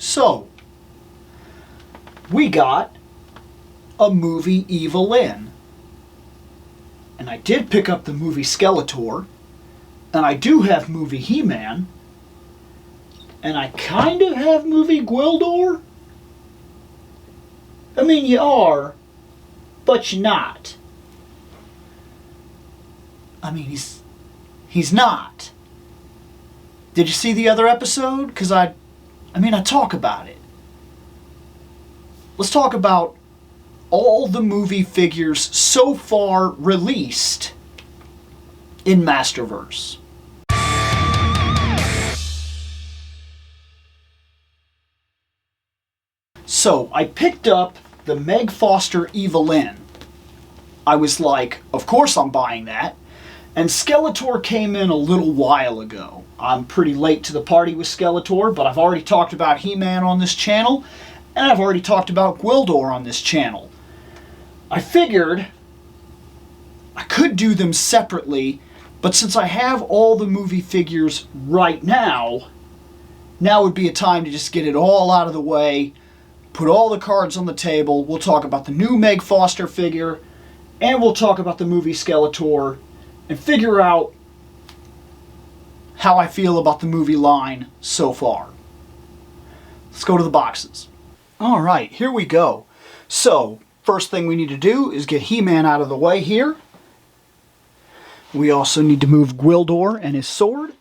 So, we got a movie Evil-Lyn. And I did pick up the movie Skeletor. And I do have movie He-Man. And I kind of have movie Gwildor. I mean, you are, but you're not. I mean, he's not. Did you see the other episode? Because I talk about it. Let's talk about all the movie figures so far released in Masterverse. So, I picked up the Meg Foster Evil-Lyn. I was like, of course I'm buying that. And Skeletor came in a little while ago. I'm pretty late to the party with Skeletor, but I've already talked about He-Man on this channel, and I've already talked about Gwildor on this channel. I figured I could do them separately, but since I have all the movie figures right now would be a time to just get it all out of the way, put all the cards on the table. We'll talk about the new Meg Foster figure, and we'll talk about the movie Skeletor, and figure out how I feel about the movie line so far. Let's go to the boxes. Alright, here we go. So, first thing we need to do is get He-Man out of the way here. We also need to move Gwildor and his sword,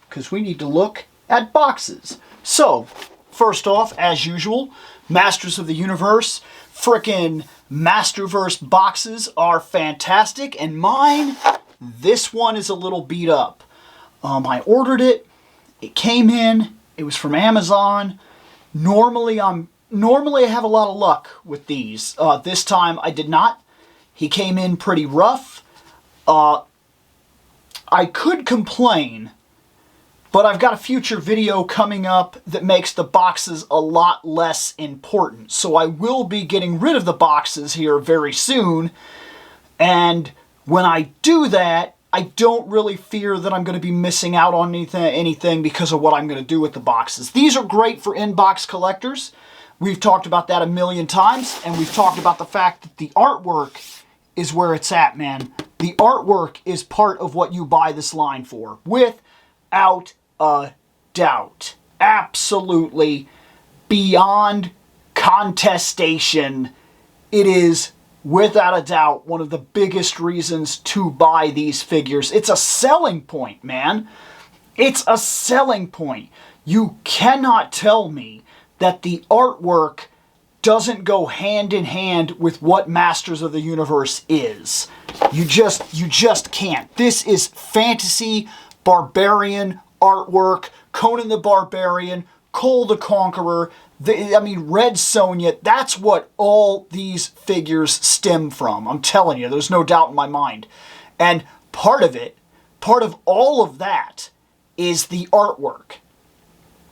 because we need to look at boxes. So, first off, as usual, Masters of the Universe, frickin' Masterverse boxes are fantastic, and mine, this one is a little beat up. I ordered it, it came in, it was from Amazon. Normally I have a lot of luck with these. This time I did not. He came in pretty rough. I could complain, but I've got a future video coming up that makes the boxes a lot less important. So I will be getting rid of the boxes here very soon. And when I do that, I don't really fear that I'm going to be missing out on anything because of what I'm going to do with the boxes. These are great for in-box collectors. We've talked about that a million times, and we've talked about the fact that the artwork is where it's at, man. The artwork is part of what you buy this line for, without a doubt. Absolutely, beyond contestation, it is without a doubt one of the biggest reasons to buy these figures. It's a selling point, man. It's a selling point. You cannot tell me that the artwork doesn't go hand in hand with what Masters of the Universe is. You just can't. This is fantasy, barbarian artwork, Conan the Barbarian, Cole the Conqueror, Red Sonja. That's what all these figures stem from. I'm telling you, there's no doubt in my mind. And part of all of that is the artwork.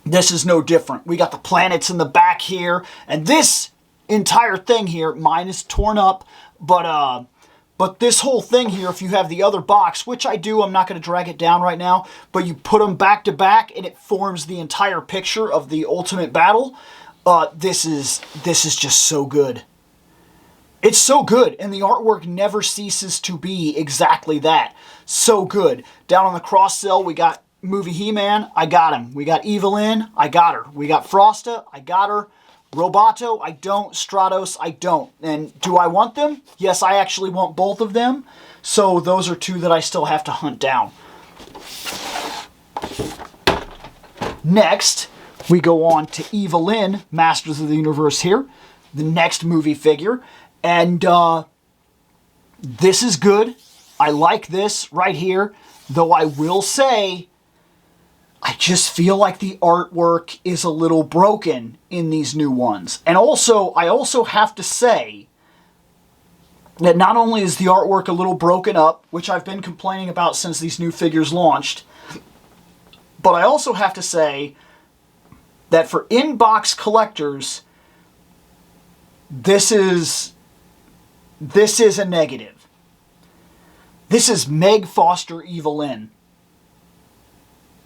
This is no different. We got the planets in the back here, and this entire thing here, mine is torn up, but this whole thing here, if you have the other box, which I do, I'm not going to drag it down right now, but you put them back to back and it forms the entire picture of the ultimate battle. This is just so good. It's so good, and the artwork never ceases to be exactly that. So good. Down on the cross cell, we got movie He-Man, I got him. We got Evil-Lyn, I got her. We got Frosta, I got her. Roboto, I don't. Stratos, I don't. And do I want them? Yes, I actually want both of them. So those are two that I still have to hunt down. Next, we go on to Evil-Lyn, Masters of the Universe here. The next movie figure. And this is good. I like this right here. Though I will say, I just feel like the artwork is a little broken in these new ones. And also, I also have to say that not only is the artwork a little broken up, which I've been complaining about since these new figures launched, but I also have to say that for in-box collectors, this is a negative. This is Meg Foster Evil-Lyn.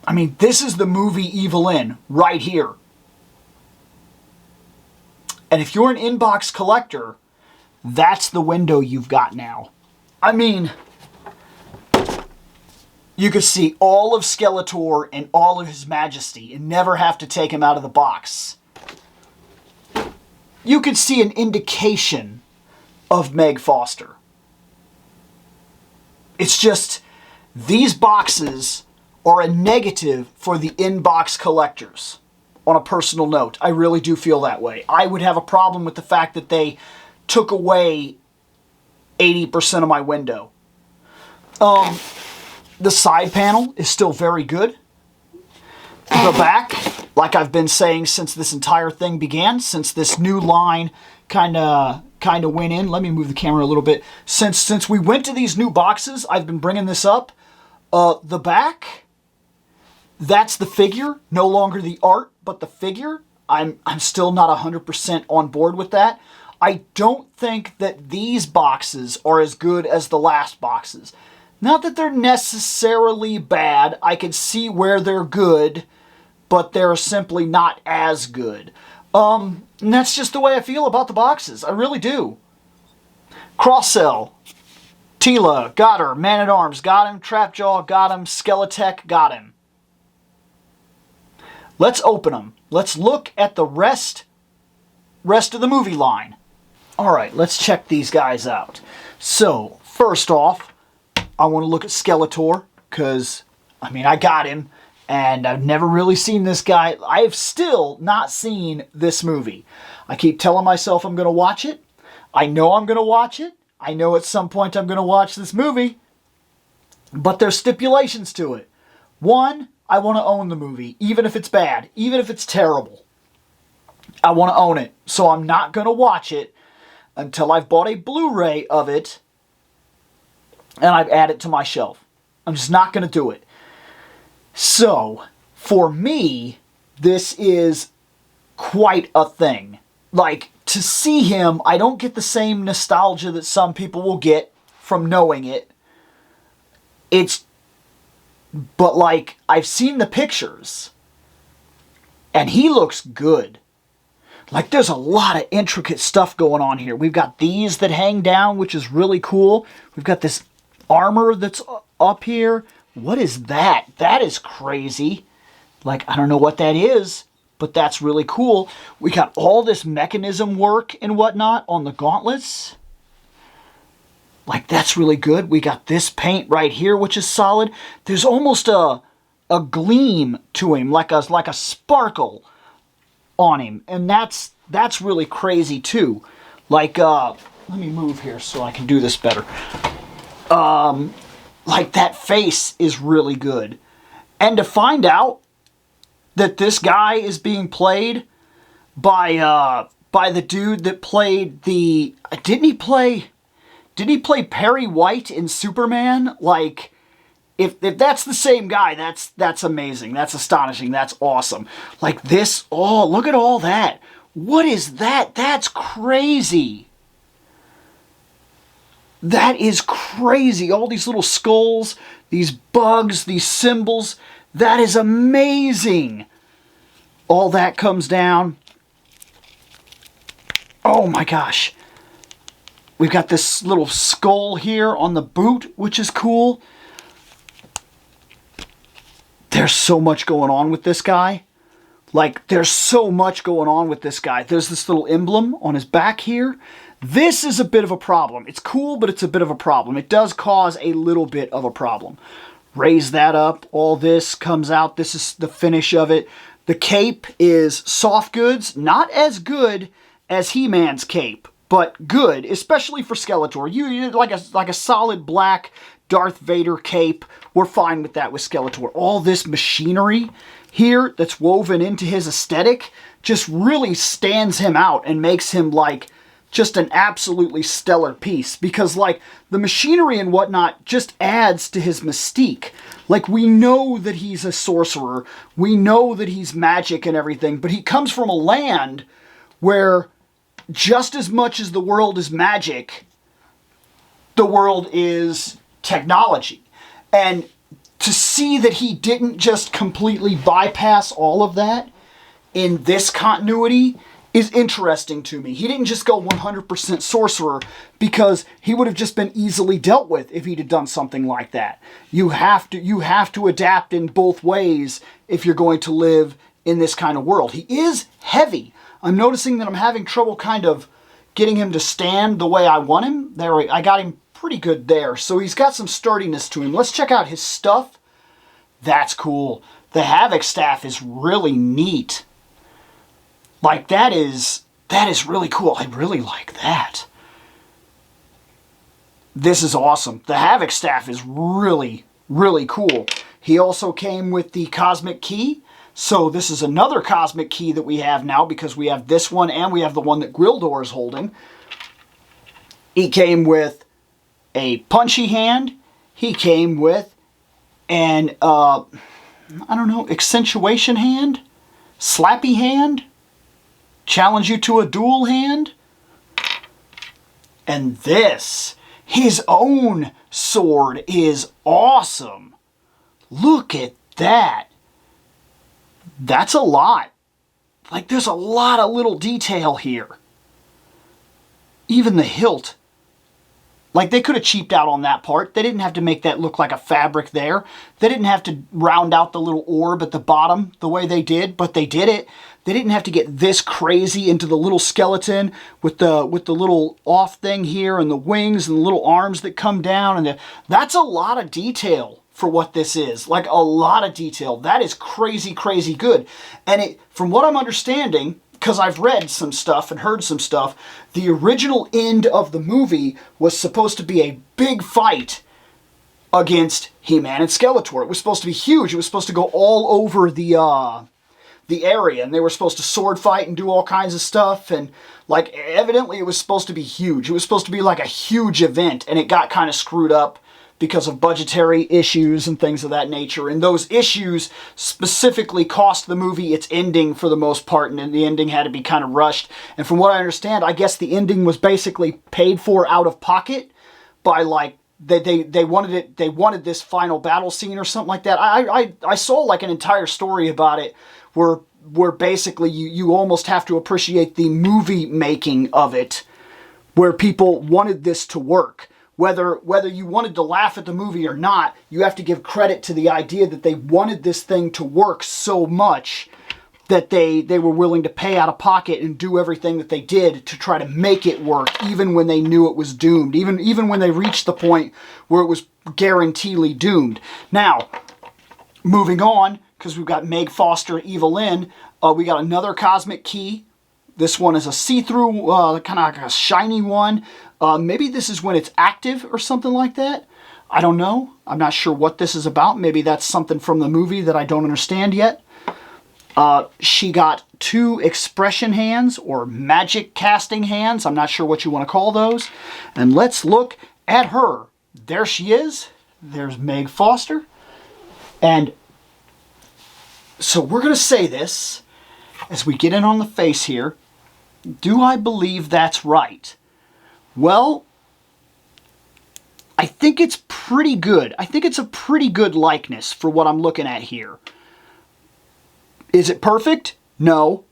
I mean, this is the movie Evil-Lyn right here. And if you're an inbox collector, that's the window you've got now. I mean, you could see all of Skeletor in all of his majesty and never have to take him out of the box. You could see an indication of Meg Foster. It's just, these boxes are a negative for the inbox collectors. On a personal note, I really do feel that way. I would have a problem with the fact that they took away 80% of my window. The side panel is still very good. The back, like I've been saying since this entire thing began, since this new line kind of went in. Let me move the camera a little bit. Since we went to these new boxes, I've been bringing this up. The back, that's the figure, no longer the art, but the figure. I'm still not 100% on board with that. I don't think that these boxes are as good as the last boxes. Not that they're necessarily bad. I can see where they're good, but they're simply not as good. And that's just the way I feel about the boxes. I really do. Cross-Cell. Tila, got her. Man-at-Arms, got him. Trapjaw, got him. Skeletech, got him. Let's open them. Let's look at the rest of the movie line. Alright, let's check these guys out. So, first off, I want to look at Skeletor, because, I mean, I got him, and I've never really seen this guy. I have still not seen this movie. I keep telling myself I'm going to watch it. I know I'm going to watch it. I know at some point I'm going to watch this movie. But there's stipulations to it. One, I want to own the movie, even if it's bad, even if it's terrible. I want to own it, so I'm not going to watch it until I've bought a Blu-ray of it and I've added it to my shelf. I'm just not going to do it. So, for me, this is quite a thing. Like, to see him, I don't get the same nostalgia that some people will get from knowing it. But like, I've seen the pictures, and he looks good. Like, there's a lot of intricate stuff going on here. We've got these that hang down, which is really cool. We've got this armor that's up here. What is that? That is crazy. Like, I don't know what that is, but that's really cool. We got all this mechanism work and whatnot on the gauntlets. Like, that's really good. We got this paint right here, which is solid. There's almost a gleam to him, like a sparkle on him. And that's really crazy, too. Like, let me move here so I can do this better. Like, that face is really good. And to find out that this guy is being played by the dude that played the... Didn't he play Perry White in Superman? Like, if that's the same guy, that's amazing. That's astonishing. That's awesome. Like this, oh, look at all that. What is that? That's crazy. That is crazy. All these little skulls, these bugs, these symbols. That is amazing. All that comes down. Oh my gosh. We've got this little skull here on the boot, which is cool. There's so much going on with this guy. Like, there's so much going on with this guy. There's this little emblem on his back here. This is a bit of a problem. It's cool, but it's a bit of a problem. It does cause a little bit of a problem. Raise that up. All this comes out. This is the finish of it. The cape is soft goods. Not as good as He-Man's cape, but good, especially for Skeletor. You like a solid black Darth Vader cape. We're fine with that with Skeletor. All this machinery here that's woven into his aesthetic just really stands him out and makes him like just an absolutely stellar piece. Because like the machinery and whatnot just adds to his mystique. Like, we know that he's a sorcerer. We know that he's magic and everything. But he comes from a land where just as much as the world is magic, the world is technology. And to see that he didn't just completely bypass all of that in this continuity is interesting to me. He didn't just go 100% sorcerer, because he would have just been easily dealt with if he'd have done something like that. You have to adapt in both ways if you're going to live in this kind of world. He is heavy. I'm noticing that I'm having trouble kind of getting him to stand the way I want him. There, I got him pretty good there. So he's got some sturdiness to him. Let's check out his stuff. That's cool. The Havoc Staff is really neat. Like, that is really cool. I really like that. This is awesome. The Havoc Staff is really, really cool. He also came with the Cosmic Key. So this is another Cosmic Key that we have now, because we have this one and we have the one that Gwildor is holding. He came with a Punchy Hand. He came with an, I don't know, Accentuation Hand? Slappy Hand? Challenge you to a duel hand? And this, his own sword, is awesome. Look at that. That's a lot. Like, there's a lot of little detail here. Even the hilt. Like, they could have cheaped out on that part. They didn't have to make that look like a fabric there. They didn't have to round out the little orb at the bottom the way they did, but they did it. They didn't have to get this crazy into the little skeleton with the little off thing here and the wings and the little arms that come down. And that's a lot of detail for what this is. Like, a lot of detail. That is crazy, crazy good. And it, from what I'm understanding, because I've read some stuff and heard some stuff, the original end of the movie was supposed to be a big fight against He-Man and Skeletor. It was supposed to be huge. It was supposed to go all over the area, and they were supposed to sword fight and do all kinds of stuff, and like, evidently it was supposed to be huge. It was supposed to be like a huge event, and it got kind of screwed up because of budgetary issues and things of that nature. And those issues specifically cost the movie its ending for the most part, and the ending had to be kind of rushed. And from what I understand, I guess the ending was basically paid for out of pocket by, like, they wanted this final battle scene or something like that. I saw like an entire story about it where basically you almost have to appreciate the movie making of it, where people wanted this to work. Whether you wanted to laugh at the movie or not, you have to give credit to the idea that they wanted this thing to work so much that they were willing to pay out of pocket and do everything that they did to try to make it work, even when they knew it was doomed, even when they reached the point where it was guaranteedly doomed. Now, moving on, because we've got Meg Foster, Evil-Lyn, we got another Cosmic Key. This one is a see-through, kind of like a shiny one. Maybe this is when it's active or something like that. I don't know. I'm not sure what this is about. Maybe that's something from the movie that I don't understand yet. She got 2 expression hands, or magic casting hands. I'm not sure what you want to call those. And let's look at her. There she is. There's Meg Foster. And so we're going to say this as we get in on the face here. Do I believe that's right? Well, I think it's pretty good. I think it's a pretty good likeness for what I'm looking at here. Is it perfect? No.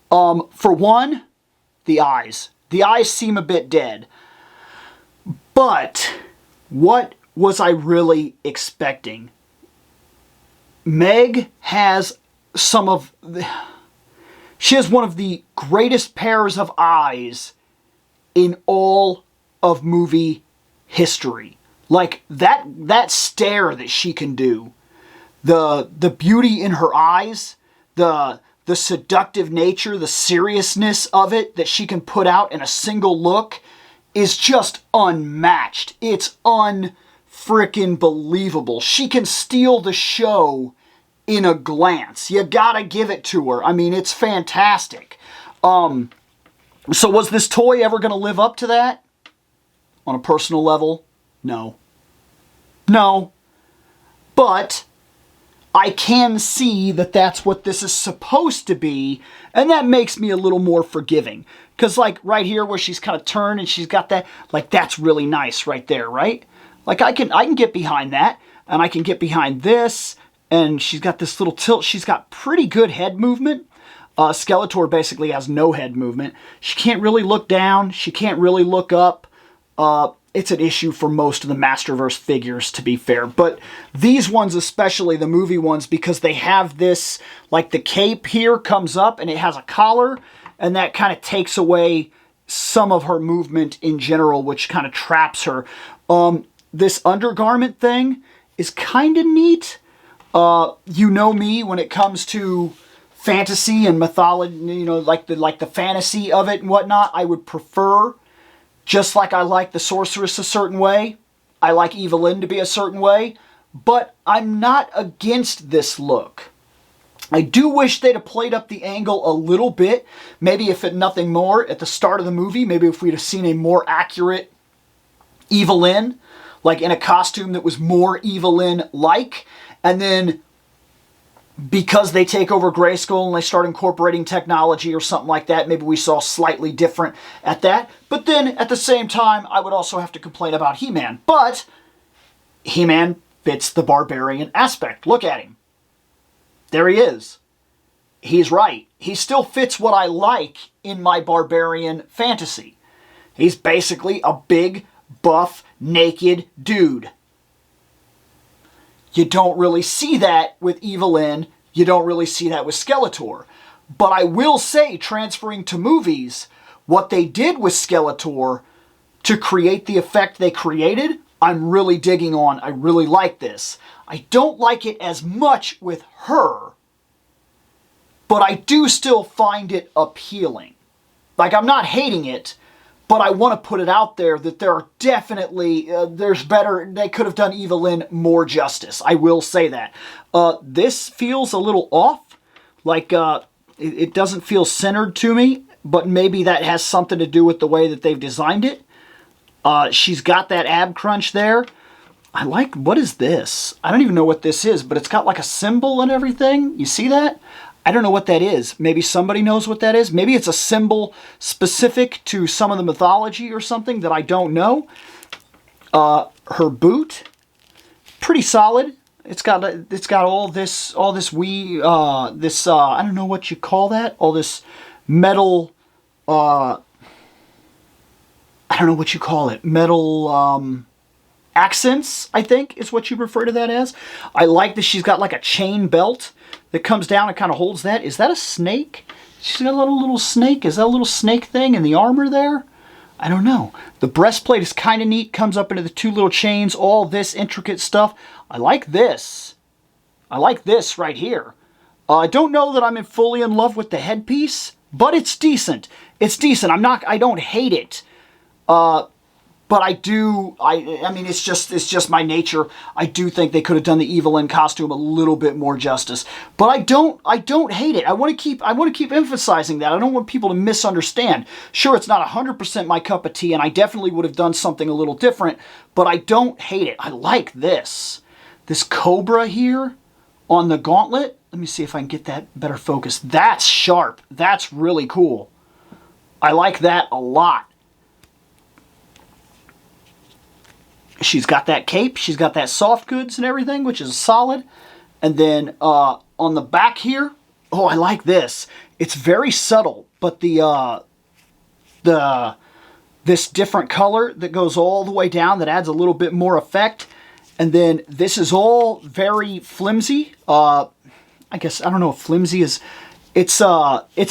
For one, the eyes. The eyes seem a bit dead. But what was I really expecting? Meg has she has one of the greatest pairs of eyes in all of movie history. Like, that stare that she can do, the beauty in her eyes, the seductive nature, the seriousness of it that she can put out in a single look is just unmatched. It's unfrickin' believable. She can steal the show in a glance. You gotta give it to her. I mean, it's fantastic. So was this toy ever going to live up to that? On a personal level? No. No. But I can see that that's what this is supposed to be, and that makes me a little more forgiving. Because, like, right here where she's kind of turned and she's got that, like, that's really nice right there, right? Like, I can get behind that, and I can get behind this, and she's got this little tilt. She's got pretty good head movement. Skeletor basically has no head movement. She can't really look down. She can't really look up. It's an issue for most of the Masterverse figures, to be fair. But these ones, especially the movie ones, because they have this, like the cape here comes up and it has a collar, and that kind of takes away some of her movement in general, which kind of traps her. This undergarment thing is kind of neat. You know me when it comes to fantasy and mythology, you know, like the fantasy of it and whatnot. I would prefer, just like I like the Sorceress a certain way, I like Evil-Lyn to be a certain way, but I'm not against this look. I do wish they'd have played up the angle a little bit. Maybe if nothing more, at the start of the movie, maybe if we'd have seen a more accurate Evil-Lyn, like in a costume that was more Evil-Lyn-like, and then because they take over Grayskull and they start incorporating technology or something like that, maybe we saw slightly different at that. But then, at the same time, I would also have to complain about He-Man. But He-Man fits the barbarian aspect. Look at him. There he is. He's right. He still fits what I like in my barbarian fantasy. He's basically a big, buff, naked dude. You don't really see that with Evil-Lyn. You don't really see that with Skeletor. But I will say, transferring to movies, what they did with Skeletor to create the effect they created, I'm really digging on. I really like this. I don't like it as much with her, but I do still find it appealing. Like, I'm not hating it, but I want to put it out there that there are definitely, there's better, they could have done Evil-Lyn more justice. I will say that. This feels a little off. Like, it doesn't feel centered to me, but maybe that has something to do with the way that they've designed it. She's got that ab crunch there. I like, what is this? I don't even know what this is, but it's got like a symbol and everything. You see that? I don't know what that is. Maybe somebody knows what that is. Maybe it's a symbol specific to some of the mythology or something that I don't know. Her boot, pretty solid. It's got all this I don't know what you call that. All this metal. I don't know what you call it. Metal accents, I think, is what you refer to that as. I like that she's got like a chain belt that comes down and kind of holds that. Is that a snake? She's got a little snake. Is that a little snake thing in the armor there? I don't know. The breastplate is kind of neat. Comes up into the two little chains. All this intricate stuff. I like this. I like this right here. I don't know that I'm fully in love with the headpiece, but it's decent. It's decent. I don't hate it. But I do, I mean, it's just my nature. I do think they could have done the Evil-Lyn costume a little bit more justice. But I don't hate it. I want to keep emphasizing that. I don't want people to misunderstand. Sure, it's not 100% my cup of tea, and I definitely would have done something a little different, but I don't hate it. I like this. This cobra here on the gauntlet. Let me see if I can get that better focus. That's sharp. That's really cool. I like that a lot. She's got that cape. She's got that soft goods and everything, which is solid. And then on the back here, oh, I like this. It's very subtle, but this different color that goes all the way down that adds a little bit more effect. And then this is all very flimsy. I guess, I don't know if flimsy is, it's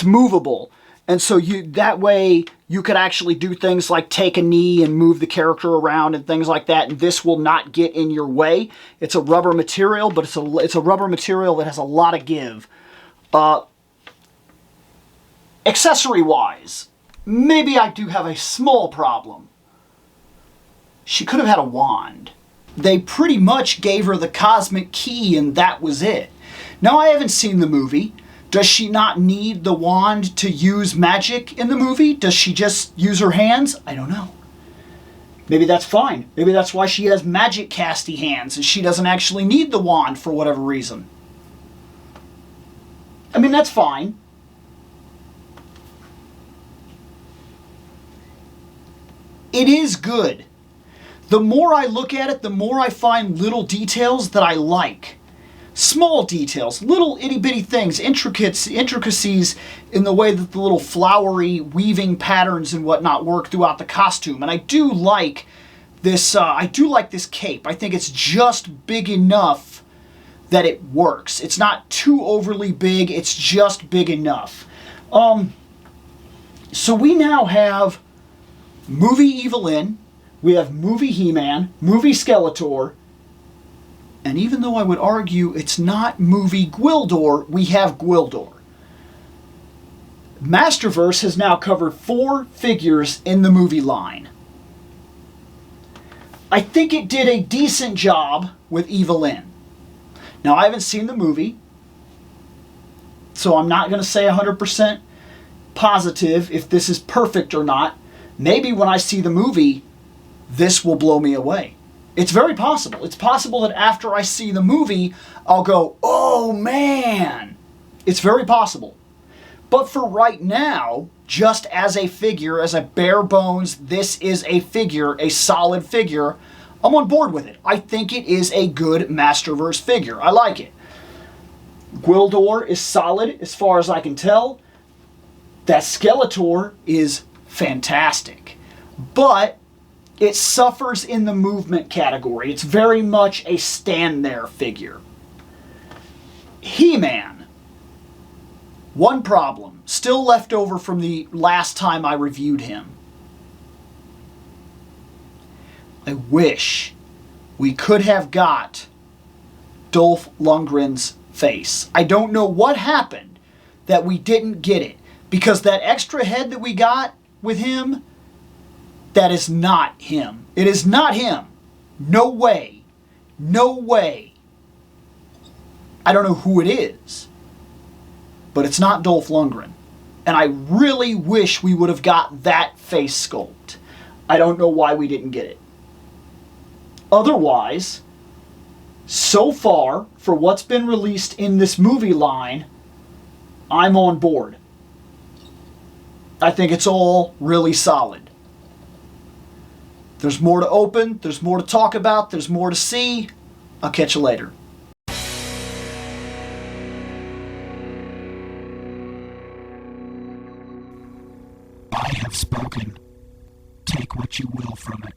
movable. And so that way you could actually do things like take a knee and move the character around and things like that, and this will not get in your way. It's a rubber material, but it's a rubber material that has a lot of give. Accessory-wise, maybe I do have a small problem. She could have had a wand. They pretty much gave her the cosmic key and that was it. Now, I haven't seen the movie. Does she not need the wand to use magic in the movie? Does she just use her hands? I don't know. Maybe that's fine. Maybe that's why she has magic casty hands and she doesn't actually need the wand for whatever reason. I mean, that's fine. It is good. The more I look at it, the more I find little details that I like. Small details, little itty-bitty things, intricacies in the way that the little flowery weaving patterns and whatnot work throughout the costume. And I do like this. I do like this cape. I think it's just big enough that it works. It's not too overly big. It's just big enough. So we now have movie Evil-Lyn, we have movie He-Man, movie Skeletor, and even though I would argue it's not movie Gwildor, we have Gwildor. Masterverse has now covered 4 figures in the movie line. I think it did a decent job with Evil-Lyn. Now, I haven't seen the movie, so I'm not going to say 100% positive if this is perfect or not. Maybe when I see the movie, this will blow me away. It's very possible. It's possible that after I see the movie, I'll go, oh man! It's very possible. But for right now, just as a figure, as a bare bones, this is a figure, a solid figure, I'm on board with it. I think it is a good Masterverse figure. I like it. Gwildor is solid as far as I can tell. That Skeletor is fantastic. But it suffers in the movement category. It's very much a stand there figure. He-Man. One problem, still left over from the last time I reviewed him. I wish we could have got Dolph Lundgren's face. I don't know what happened that we didn't get it. Because that extra head that we got with him, that is not him. It is not him. No way. No way. I don't know who it is. But it's not Dolph Lundgren. And I really wish we would have got that face sculpt. I don't know why we didn't get it. Otherwise, so far, for what's been released in this movie line, I'm on board. I think it's all really solid. There's more to open, there's more to talk about, there's more to see. I'll catch you later. I have spoken. Take what you will from it.